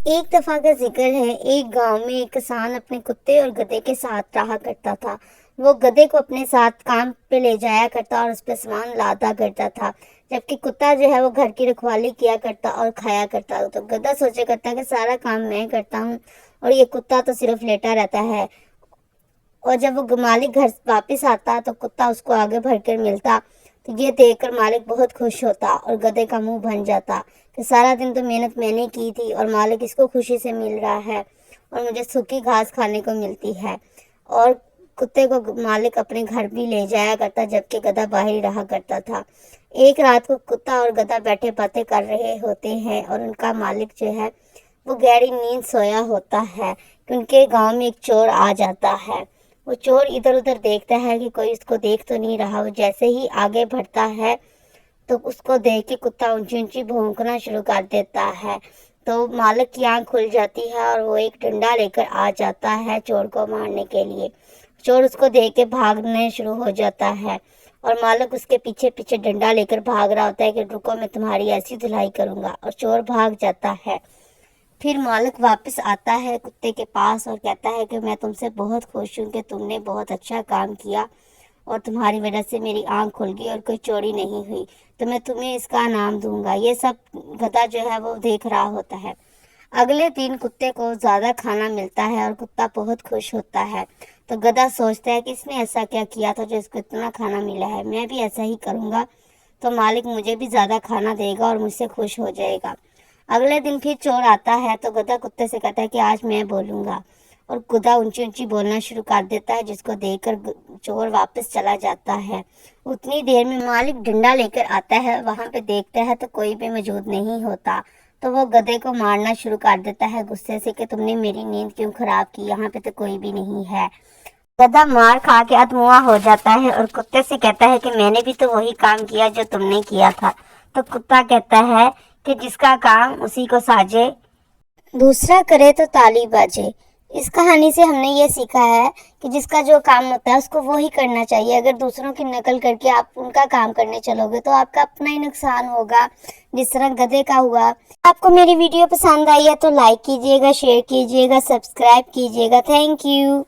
ایک دفعہ کا ذکر ہے، ایک گاؤں میں ایک کسان اپنے کتے اور گدھے کے ساتھ رہا کرتا تھا۔ وہ گدھے کو اپنے ساتھ کام پہ لے جایا کرتا اور اس پہ سامان لادا کرتا تھا، جبکہ کتا جو ہے وہ گھر کی رکھوالی کیا کرتا اور کھایا کرتا۔ تو گدھا سوچا کرتا کہ سارا کام میں کرتا ہوں اور یہ کتا تو صرف لیٹا رہتا ہے، اور جب وہ مالک گھر واپس آتا تو کتا اس کو آگے بڑھ کر ملتا تو یہ دیکھ کر مالک بہت خوش ہوتا اور گدھے کا منہ بن جاتا کہ سارا دن تو محنت میں نے کی تھی اور مالک اس کو خوشی سے مل رہا ہے اور مجھے سوکھی گھاس کھانے کو ملتی ہے۔ اور کتے کو مالک اپنے گھر بھی لے جایا کرتا، جبکہ گدھا باہر ہی رہا کرتا تھا۔ ایک رات کو کتا اور گدھا بیٹھے باتیں کر رہے ہوتے ہیں اور ان کا مالک جو ہے وہ گہری نیند سویا ہوتا ہے کہ ان کے گاؤں میں ایک چور آ جاتا ہے۔ وہ چور ادھر ادھر دیکھتا ہے کہ کوئی اس کو دیکھ تو نہیں رہا۔ وہ جیسے ہی آگے بڑھتا ہے تو اس کو دیکھ کے کتا اونچی اونچی بھونکنا شروع کر دیتا ہے۔ تو مالک کی آنکھ کھل جاتی ہے اور وہ ایک ڈنڈا لے کر آ جاتا ہے چور کو مارنے کے لیے۔ چور اس کو دیکھ کے بھاگنے شروع ہو جاتا ہے اور مالک اس کے پیچھے پیچھے ڈنڈا لے کر بھاگ رہا ہوتا ہے کہ رکو میں تمہاری ایسی دھلائی کروں گا، اور چور بھاگ جاتا ہے۔ پھر مالک واپس آتا ہے کتے کے پاس اور کہتا ہے کہ میں تم سے بہت خوش ہوں کہ تم نے بہت اچھا کام کیا اور تمہاری وجہ سے میری آنکھ کھل گئی اور کوئی چوری نہیں ہوئی، تو میں تمہیں اس کا انعام دوں گا۔ یہ سب گدھا جو ہے وہ دیکھ رہا ہوتا ہے۔ اگلے دن کتے کو زیادہ کھانا ملتا ہے اور کتا بہت خوش ہوتا ہے۔ تو گدھا سوچتا ہے کہ اس نے ایسا کیا کیا تھا جو اس کو اتنا کھانا ملا ہے، میں بھی ایسا ہی کروں گا تو مالک مجھے بھی زیادہ کھانا دے گا اور مجھ سے خوش ہو جائے گا۔ اگلے دن پھر چور آتا ہے تو گدھا کتے سے کہتا ہے کہ آج میں بولوں گا، اور گدھا اونچی اونچی بولنا شروع کر دیتا ہے، جس کو دیکھ کر چور واپس چلا جاتا ہے۔ اتنی دیر میں مالک ڈنڈا لے کر آتا ہے، وہاں پہ دیکھتا ہے تو کوئی بھی موجود نہیں ہوتا، تو وہ گدھے کو مارنا شروع کر دیتا ہے غصے سے کہ تم نے میری نیند کیوں خراب کی، یہاں پہ تو کوئی بھی نہیں ہے۔ گدھا مار کھا کے ادموا ہو جاتا ہے اور کتے سے کہتا ہے کہ میں نے بھی تو وہی کام کیا جو تم نے کیا تھا۔ تو کتا کہتا ہے کہ جس کا کام اسی کو ساجے، دوسرا کرے تو تالی باجے۔ اس کہانی سے ہم نے یہ سیکھا ہے کہ جس کا جو کام ہوتا ہے اس کو وہی کرنا چاہیے۔ اگر دوسروں کی نقل کر کے آپ ان کا کام کرنے چلو گے تو آپ کا اپنا ہی نقصان ہوگا، جس طرح گدھے کا ہوا۔ آپ کو میری ویڈیو پسند آئی ہے تو لائک کیجیے گا، شیئر کیجیے گا، سبسکرائب کیجیے گا۔ Thank you.